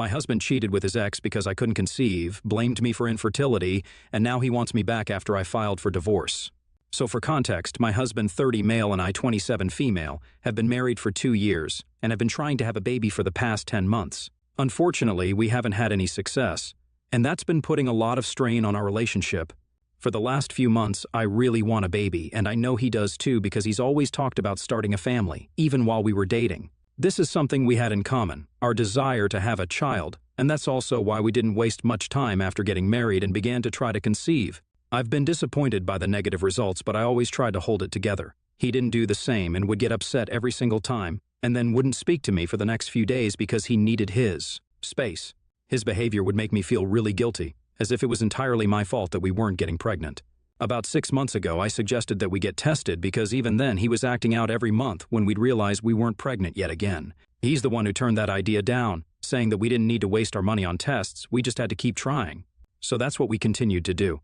My husband cheated with his ex because I couldn't conceive, blamed me for infertility, and now he wants me back after I filed for divorce. So for context, my husband, 30 male and I, 27 female, have been married for 2 years and have been trying to have a baby for the past 10 months. Unfortunately, we haven't had any success, and that's been putting a lot of strain on our relationship. For the last few months, I really want a baby, and I know he does too because he's always talked about starting a family, even while we were dating. This is something we had in common, our desire to have a child, and that's also why we didn't waste much time after getting married and began to try to conceive. I've been disappointed by the negative results, but I always tried to hold it together. He didn't do the same and would get upset every single time, and then wouldn't speak to me for the next few days because he needed his space. His behavior would make me feel really guilty, as if it was entirely my fault that we weren't getting pregnant. About 6 months ago, I suggested that we get tested because even then he was acting out every month when we'd realize we weren't pregnant yet again. He's the one who turned that idea down, saying that we didn't need to waste our money on tests, we just had to keep trying. So that's what we continued to do.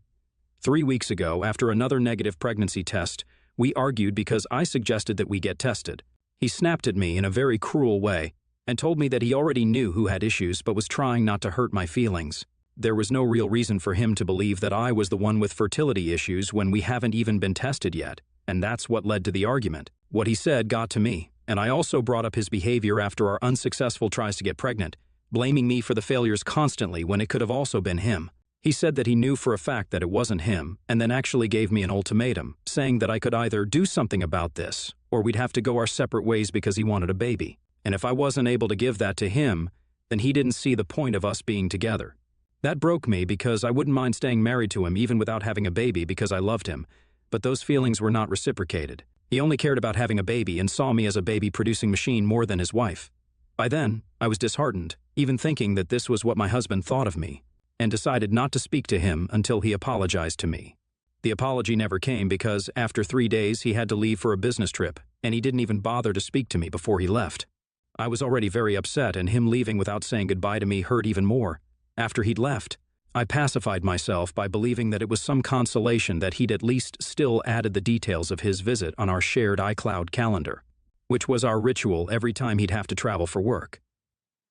3 weeks ago, after another negative pregnancy test, we argued because I suggested that we get tested. He snapped at me in a very cruel way and told me that he already knew who had issues but was trying not to hurt my feelings. There was no real reason for him to believe that I was the one with fertility issues when we haven't even been tested yet, and that's what led to the argument. What he said got to me, and I also brought up his behavior after our unsuccessful tries to get pregnant, blaming me for the failures constantly when it could have also been him. He said that he knew for a fact that it wasn't him, and then actually gave me an ultimatum, saying that I could either do something about this, or we'd have to go our separate ways because he wanted a baby. And if I wasn't able to give that to him, then he didn't see the point of us being together. That broke me because I wouldn't mind staying married to him even without having a baby because I loved him, but those feelings were not reciprocated. He only cared about having a baby and saw me as a baby-producing machine more than his wife. By then, I was disheartened, even thinking that this was what my husband thought of me, and decided not to speak to him until he apologized to me. The apology never came because after 3 days he had to leave for a business trip, and he didn't even bother to speak to me before he left. I was already very upset, and him leaving without saying goodbye to me hurt even more. After he'd left, I pacified myself by believing that it was some consolation that he'd at least still added the details of his visit on our shared iCloud calendar, which was our ritual every time he'd have to travel for work.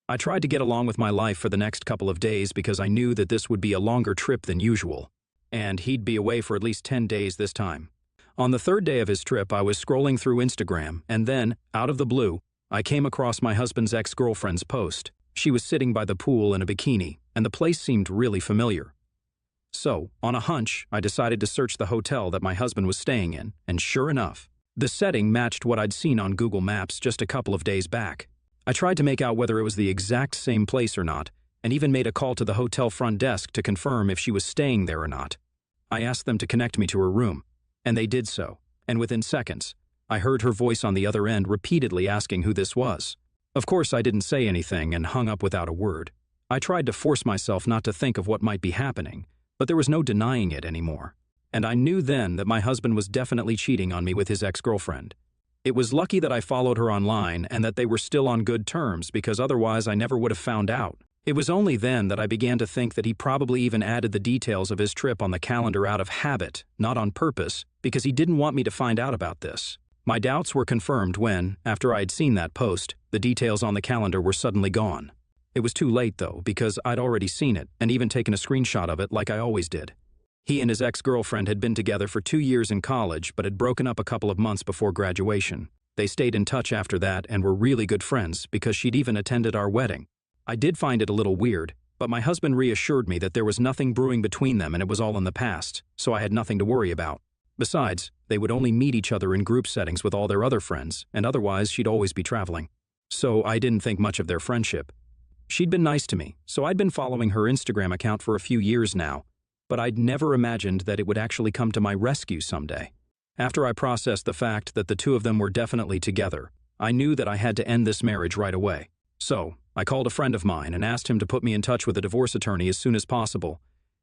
I tried to get along with my life for the next couple of days because I knew that this would be a longer trip than usual, and he'd be away for at least 10 days this time. On the 3rd day of his trip, I was scrolling through Instagram, and then, out of the blue, I came across my husband's ex-girlfriend's post. She was sitting by the pool in a bikini, and the place seemed really familiar. So, on a hunch, I decided to search the hotel that my husband was staying in, and sure enough, the setting matched what I'd seen on Google Maps just a couple of days back. I tried to make out whether it was the exact same place or not, and even made a call to the hotel front desk to confirm if she was staying there or not. I asked them to connect me to her room, and they did so, and within seconds, I heard her voice on the other end repeatedly asking who this was. Of course, I didn't say anything and hung up without a word. I tried to force myself not to think of what might be happening, but there was no denying it anymore. And I knew then that my husband was definitely cheating on me with his ex-girlfriend. It was lucky that I followed her online and that they were still on good terms because otherwise I never would have found out. It was only then that I began to think that he probably even added the details of his trip on the calendar out of habit, not on purpose, because he didn't want me to find out about this. My doubts were confirmed when, after I had seen that post, the details on the calendar were suddenly gone. It was too late though, because I'd already seen it and even taken a screenshot of it like I always did. He and his ex-girlfriend had been together for 2 years in college but had broken up a couple of months before graduation. They stayed in touch after that and were really good friends because she'd even attended our wedding. I did find it a little weird, but my husband reassured me that there was nothing brewing between them and it was all in the past, so I had nothing to worry about. Besides, they would only meet each other in group settings with all their other friends, and otherwise she'd always be traveling. So I didn't think much of their friendship. She'd been nice to me, so I'd been following her Instagram account for a few years now, but I'd never imagined that it would actually come to my rescue someday. After I processed the fact that the two of them were definitely together, I knew that I had to end this marriage right away. So, I called a friend of mine and asked him to put me in touch with a divorce attorney as soon as possible,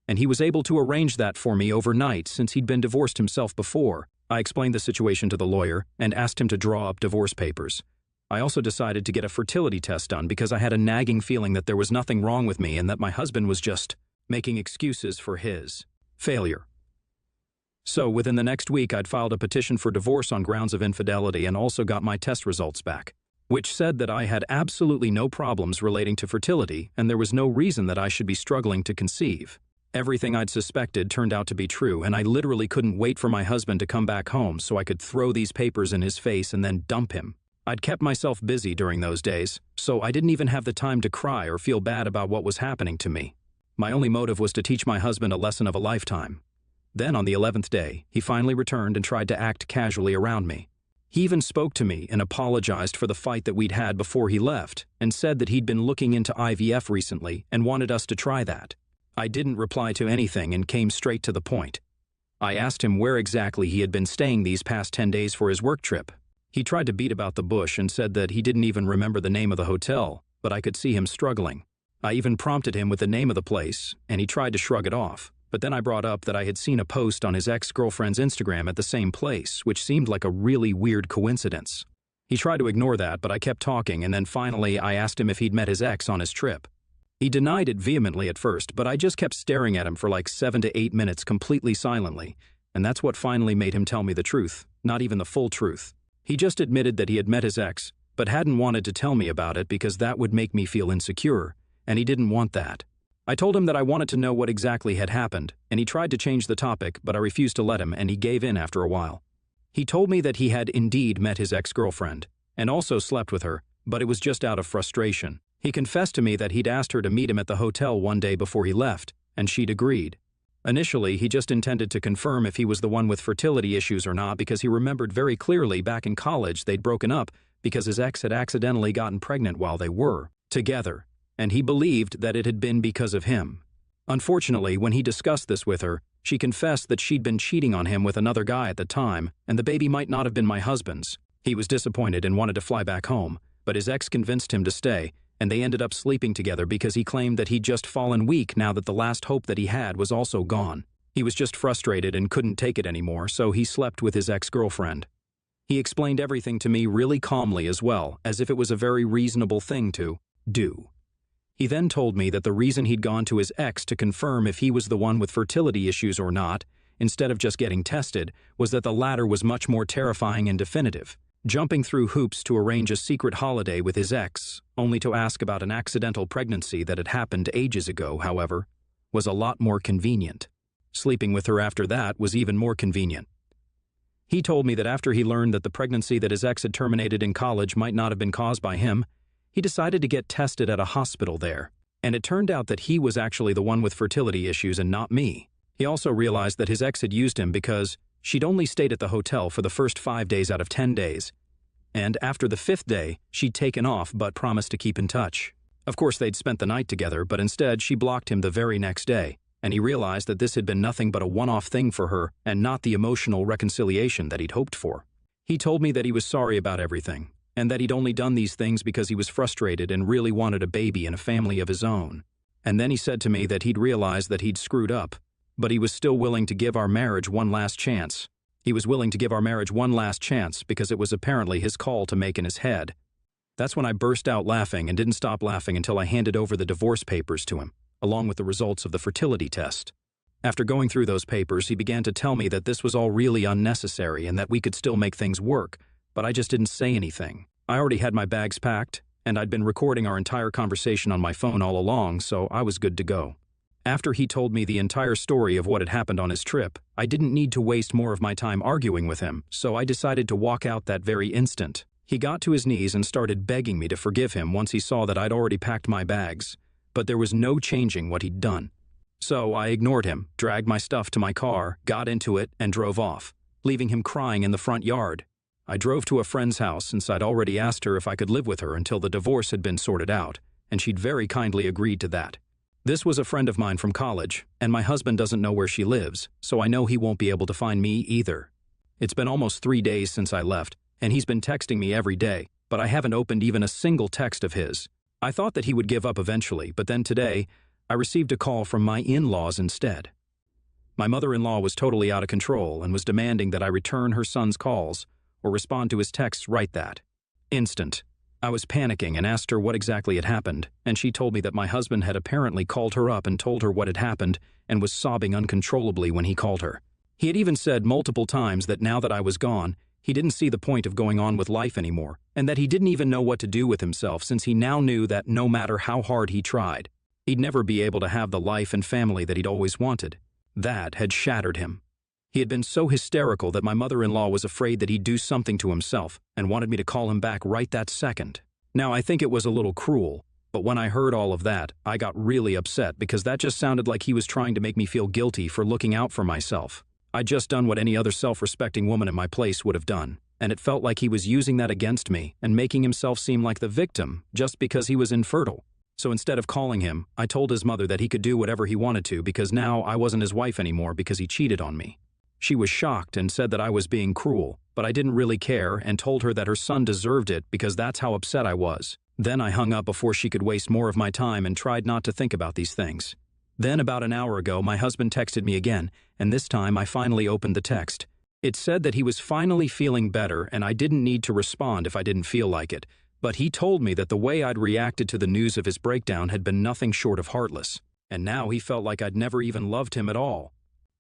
and he was able to arrange that for me overnight since he'd been divorced himself before. I explained the situation to the lawyer and asked him to draw up divorce papers. I also decided to get a fertility test done because I had a nagging feeling that there was nothing wrong with me and that my husband was just making excuses for his failure. So, within the next week, I'd filed a petition for divorce on grounds of infidelity and also got my test results back. which said that I had absolutely no problems relating to fertility and there was no reason that I should be struggling to conceive. Everything I'd suspected turned out to be true, and I literally couldn't wait for my husband to come back home so I could throw these papers in his face and then dump him. I'd kept myself busy during those days, so I didn't even have the time to cry or feel bad about what was happening to me. My only motive was to teach my husband a lesson of a lifetime. Then on the 11th day, he finally returned and tried to act casually around me. He even spoke to me and apologized for the fight that we'd had before he left, and said that he'd been looking into IVF recently and wanted us to try that. I didn't reply to anything and came straight to the point. I asked him where exactly he had been staying these past 10 days for his work trip. He tried to beat about the bush and said that he didn't even remember the name of the hotel, but I could see him struggling. I even prompted him with the name of the place, and he tried to shrug it off. But then I brought up that I had seen a post on his ex-girlfriend's Instagram at the same place, which seemed like a really weird coincidence. He tried to ignore that, but I kept talking, and then finally I asked him if he'd met his ex on his trip. He denied it vehemently at first, but I just kept staring at him for like 7 to 8 minutes completely silently, and that's what finally made him tell me the truth, not even the full truth. He just admitted that he had met his ex, but hadn't wanted to tell me about it because that would make me feel insecure, and he didn't want that. I told him that I wanted to know what exactly had happened, and he tried to change the topic, but I refused to let him, and he gave in after a while. He told me that he had indeed met his ex-girlfriend, and also slept with her, but it was just out of frustration. He confessed to me that he'd asked her to meet him at the hotel one day before he left, and she'd agreed. Initially, he just intended to confirm if he was the one with fertility issues or not because he remembered very clearly back in college they'd broken up because his ex had accidentally gotten pregnant while they were together, and he believed that it had been because of him. Unfortunately, when he discussed this with her, she confessed that she'd been cheating on him with another guy at the time, and the baby might not have been my husband's. He was disappointed and wanted to fly back home, but his ex convinced him to stay, and they ended up sleeping together because he claimed that he'd just fallen weak now that the last hope that he had was also gone. He was just frustrated and couldn't take it anymore, so he slept with his ex-girlfriend. He explained everything to me really calmly as well, as if it was a very reasonable thing to do. He then told me that the reason he'd gone to his ex to confirm if he was the one with fertility issues or not, instead of just getting tested, was that the latter was much more terrifying and definitive. Jumping through hoops to arrange a secret holiday with his ex, only to ask about an accidental pregnancy that had happened ages ago, however, was a lot more convenient. Sleeping with her after that was even more convenient. He told me that after he learned that the pregnancy that his ex had terminated in college might not have been caused by him, he decided to get tested at a hospital there, and it turned out that he was actually the one with fertility issues and not me. He also realized that his ex had used him because she'd only stayed at the hotel for the first 5 days out of 10 days, and after the 5th day, she'd taken off but promised to keep in touch. Of course, they'd spent the night together, but instead she blocked him the very next day, and he realized that this had been nothing but a one-off thing for her and not the emotional reconciliation that he'd hoped for. He told me that he was sorry about everything, and that he'd only done these things because he was frustrated and really wanted a baby and a family of his own. And then he said to me that he'd realized that he'd screwed up, but he was still willing to give our marriage one last chance. He was willing to give our marriage one last chance because it was apparently his call to make in his head. That's when I burst out laughing and didn't stop laughing until I handed over the divorce papers to him, along with the results of the fertility test. After going through those papers, he began to tell me that this was all really unnecessary and that we could still make things work, but I just didn't say anything. I already had my bags packed, and I'd been recording our entire conversation on my phone all along, so I was good to go. After he told me the entire story of what had happened on his trip, I didn't need to waste more of my time arguing with him, so I decided to walk out that very instant. He got to his knees and started begging me to forgive him once he saw that I'd already packed my bags, but there was no changing what he'd done. So I ignored him, dragged my stuff to my car, got into it, and drove off, leaving him crying in the front yard. I drove to a friend's house since I'd already asked her if I could live with her until the divorce had been sorted out, and she'd very kindly agreed to that. This was a friend of mine from college, and my husband doesn't know where she lives, so I know he won't be able to find me either. It's been almost 3 days since I left, and he's been texting me every day, but I haven't opened even a single text of his. I thought that he would give up eventually, but then today, I received a call from my in-laws instead. My mother-in-law was totally out of control and was demanding that I return her son's calls or respond to his texts right that instant. I was panicking and asked her what exactly had happened, and she told me that my husband had apparently called her up and told her what had happened and was sobbing uncontrollably when he called her. He had even said multiple times that now that I was gone, He didn't see the point of going on with life anymore, and that he didn't even know what to do with himself since he now knew that no matter how hard he tried, he'd never be able to have the life and family that he'd always wanted. That had shattered him. He had been so hysterical that my mother-in-law was afraid that he'd do something to himself and wanted me to call him back right that second. Now, I think it was a little cruel, but when I heard all of that, I got really upset because that just sounded like he was trying to make me feel guilty for looking out for myself. I'd just done what any other self-respecting woman in my place would have done, and it felt like he was using that against me and making himself seem like the victim just because he was infertile. So instead of calling him, I told his mother that he could do whatever he wanted to because now I wasn't his wife anymore because he cheated on me. She was shocked and said that I was being cruel, but I didn't really care and told her that her son deserved it because that's how upset I was. Then I hung up before she could waste more of my time and tried not to think about these things. Then about an hour ago, my husband texted me again, and this time I finally opened the text. It said that he was finally feeling better and I didn't need to respond if I didn't feel like it, but he told me that the way I'd reacted to the news of his breakdown had been nothing short of heartless, and now he felt like I'd never even loved him at all.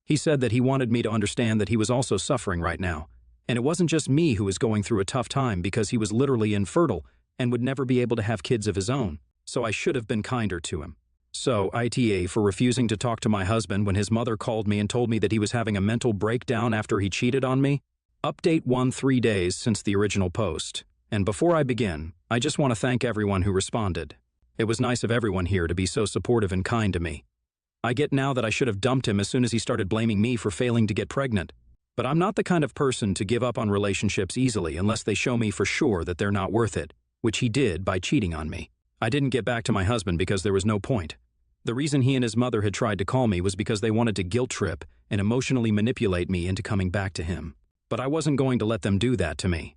He said that he wanted me to understand that he was also suffering right now, and it wasn't just me who was going through a tough time because he was literally infertile and would never be able to have kids of his own, so I should have been kinder to him. So, ITA for refusing to talk to my husband when his mother called me and told me that he was having a mental breakdown after he cheated on me. Update 1 3 days since the original post. And before I begin, I just want to thank everyone who responded. It was nice of everyone here to be so supportive and kind to me. I get now that I should have dumped him as soon as he started blaming me for failing to get pregnant. But I'm not the kind of person to give up on relationships easily unless they show me for sure that they're not worth it, which he did by cheating on me. I didn't get back to my husband because there was no point. The reason he and his mother had tried to call me was because they wanted to guilt trip and emotionally manipulate me into coming back to him. But I wasn't going to let them do that to me.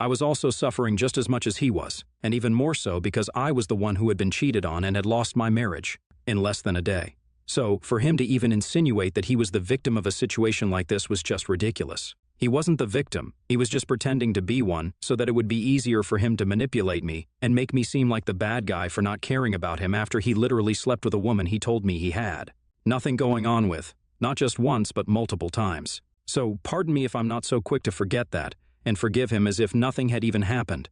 I was also suffering just as much as he was, and even more so because I was the one who had been cheated on and had lost my marriage in less than a day. So, for him to even insinuate that he was the victim of a situation like this was just ridiculous. He wasn't the victim, he was just pretending to be one so that it would be easier for him to manipulate me and make me seem like the bad guy for not caring about him after he literally slept with a woman he told me he had. Nothing going on with, not just once but multiple times. So, pardon me if I'm not so quick to forget that, and forgive him as if nothing had even happened.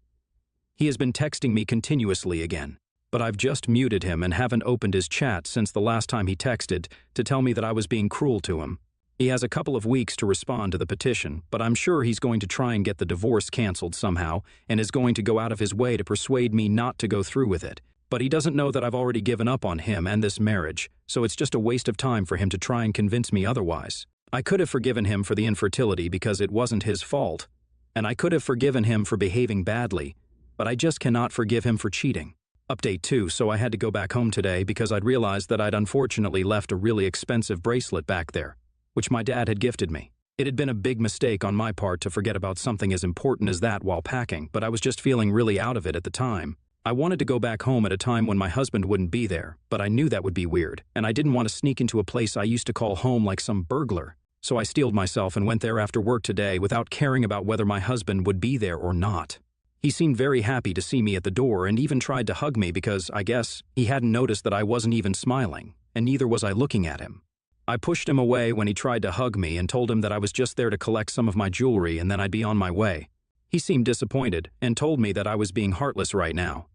He has been texting me continuously again, but I've just muted him and haven't opened his chat since the last time he texted to tell me that I was being cruel to him. He has a couple of weeks to respond to the petition, but I'm sure he's going to try and get the divorce canceled somehow and is going to go out of his way to persuade me not to go through with it. But he doesn't know that I've already given up on him and this marriage, so it's just a waste of time for him to try and convince me otherwise. I could have forgiven him for the infertility because it wasn't his fault, and I could have forgiven him for behaving badly, but I just cannot forgive him for cheating. Update 2, so I had to go back home today because I'd realized that I'd unfortunately left a really expensive bracelet back there, which my dad had gifted me. It had been a big mistake on my part to forget about something as important as that while packing, but I was just feeling really out of it at the time. I wanted to go back home at a time when my husband wouldn't be there, but I knew that would be weird, and I didn't want to sneak into a place I used to call home like some burglar. So I steeled myself and went there after work today without caring about whether my husband would be there or not. He seemed very happy to see me at the door and even tried to hug me because, I guess, he hadn't noticed that I wasn't even smiling, and neither was I looking at him. I pushed him away when he tried to hug me and told him that I was just there to collect some of my jewelry and then I'd be on my way. He seemed disappointed and told me that I was being heartless right now.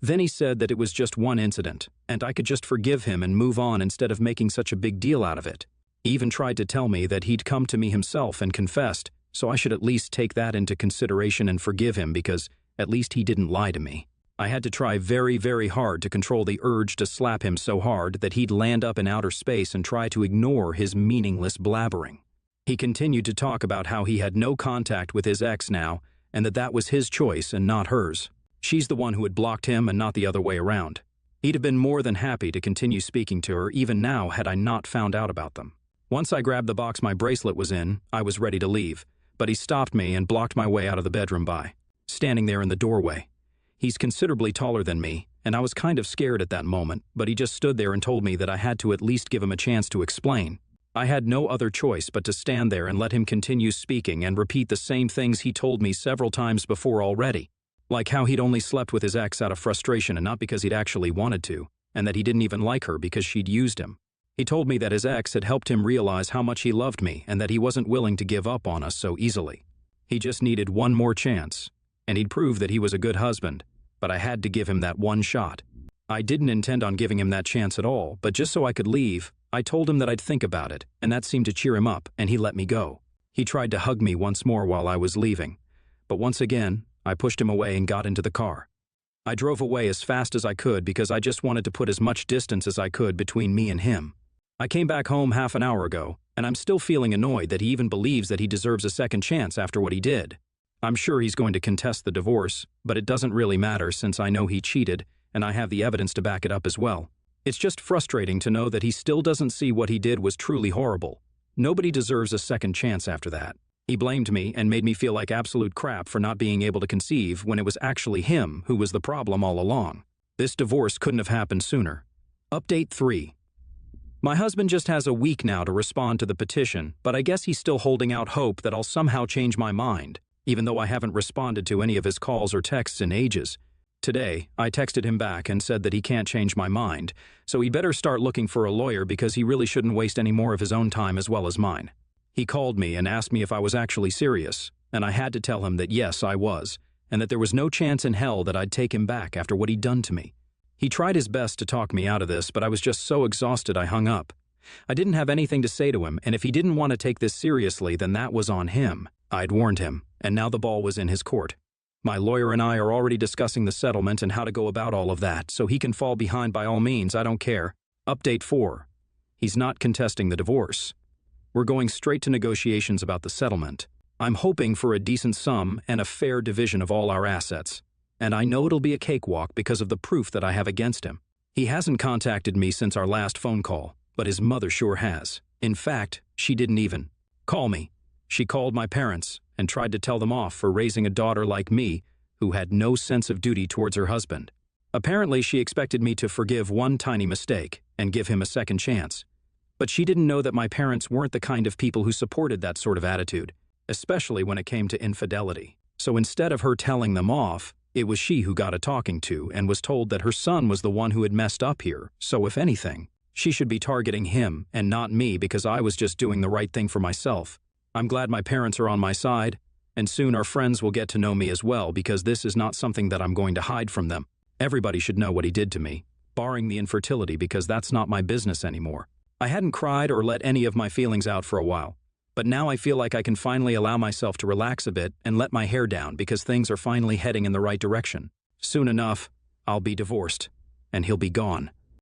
Then he said that it was just one incident, and I could just forgive him and move on instead of making such a big deal out of it. He even tried to tell me that he'd come to me himself and confessed, so I should at least take that into consideration and forgive him because at least he didn't lie to me. I had to try very, very hard to control the urge to slap him so hard that he'd land up in outer space and try to ignore his meaningless blabbering. He continued to talk about how he had no contact with his ex now and that was his choice and not hers. She's the one who had blocked him and not the other way around. He'd have been more than happy to continue speaking to her even now had I not found out about them. Once I grabbed the box my bracelet was in, I was ready to leave, but he stopped me and blocked my way out of the bedroom by standing there in the doorway. He's considerably taller than me, and I was kind of scared at that moment, but he just stood there and told me that I had to at least give him a chance to explain. I had no other choice but to stand there and let him continue speaking and repeat the same things he told me several times before already. Like how he'd only slept with his ex out of frustration and not because he'd actually wanted to, and that he didn't even like her because she'd used him. He told me that his ex had helped him realize how much he loved me and that he wasn't willing to give up on us so easily. He just needed one more chance, and he'd prove that he was a good husband, but I had to give him that one shot. I didn't intend on giving him that chance at all, but just so I could leave, I told him that I'd think about it, and that seemed to cheer him up, and he let me go. He tried to hug me once more while I was leaving, but once again, I pushed him away and got into the car. I drove away as fast as I could because I just wanted to put as much distance as I could between me and him. I came back home half an hour ago, and I'm still feeling annoyed that he even believes that he deserves a second chance after what he did. I'm sure he's going to contest the divorce, but it doesn't really matter since I know he cheated, and I have the evidence to back it up as well. It's just frustrating to know that he still doesn't see what he did was truly horrible. Nobody deserves a second chance after that. He blamed me and made me feel like absolute crap for not being able to conceive when it was actually him who was the problem all along. This divorce couldn't have happened sooner. Update 3. My husband just has a week now to respond to the petition, but I guess he's still holding out hope that I'll somehow change my mind, even though I haven't responded to any of his calls or texts in ages. Today, I texted him back and said that he can't change my mind, so he'd better start looking for a lawyer because he really shouldn't waste any more of his own time as well as mine. He called me and asked me if I was actually serious, and I had to tell him that yes, I was, and that there was no chance in hell that I'd take him back after what he'd done to me. He tried his best to talk me out of this, but I was just so exhausted I hung up. I didn't have anything to say to him, and if he didn't want to take this seriously, then that was on him. I'd warned him, and now the ball was in his court. My lawyer and I are already discussing the settlement and how to go about all of that, so he can fall behind by all means, I don't care. Update 4. He's not contesting the divorce. We're going straight to negotiations about the settlement. I'm hoping for a decent sum and a fair division of all our assets. And I know it'll be a cakewalk because of the proof that I have against him. He hasn't contacted me since our last phone call, but his mother sure has. In fact, she didn't even call me. She called my parents and tried to tell them off for raising a daughter like me who had no sense of duty towards her husband. Apparently, she expected me to forgive one tiny mistake and give him a second chance. But she didn't know that my parents weren't the kind of people who supported that sort of attitude, especially when it came to infidelity. So instead of her telling them off, it was she who got a talking to and was told that her son was the one who had messed up here, so if anything, she should be targeting him and not me because I was just doing the right thing for myself. I'm glad my parents are on my side, and soon our friends will get to know me as well because this is not something that I'm going to hide from them. Everybody should know what he did to me, barring the infertility because that's not my business anymore. I hadn't cried or let any of my feelings out for a while, but now I feel like I can finally allow myself to relax a bit and let my hair down because things are finally heading in the right direction. Soon enough, I'll be divorced, and he'll be gone.